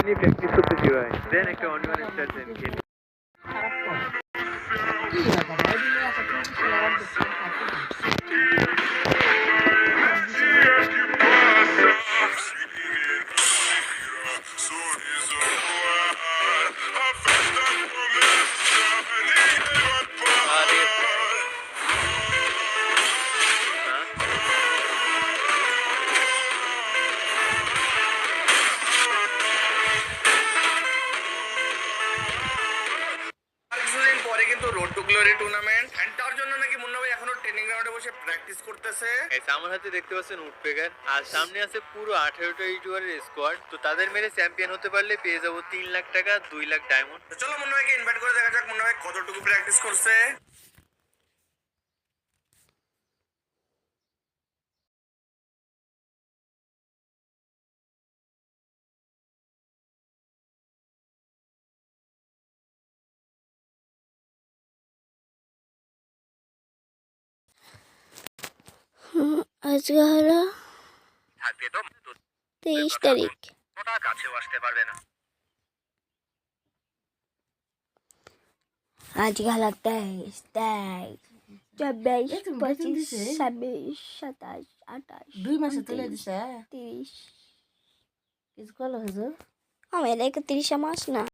নিয়ে প্র্যাকটিস করতেছি ভাই। দেন একটা অন ওয়ান স্টার্ট দেন খেলি। কিছুদিন পরে কিন্তু road to glory tournament, and তার জন্য নাকি মুন্না ভাই এখনো ট্রেনিং গ্রাউন্ডে বসে প্র্যাকটিস করতেছে। আমার হাতে দেখতে পাচ্ছেন উডপেকার, আর সামনে আছে পুরো 18টা ইউটিউবারের স্কোয়াড। তো তাদের মেরে চ্যাম্পিয়ন হতে পারলে পেয়ে যাবো 3 লাখ টাকা, 2 লাখ ডায়মন্ড। তো চলো মুন্না ভাইকে ইনভাইট করে দেখা যাক মুন্না ভাই কতটুকু প্র্যাকটিস করছে। আজকে হলো থাকবে তো 23 তারিখ। ওটা কাছেও আসতে পারবে না। আজকে হলো 23, 24, 25, 26, 27, 28, 2 মাসে তুলে দিছে 30। কিছু কল হয়েছে আমার 31 মাস না।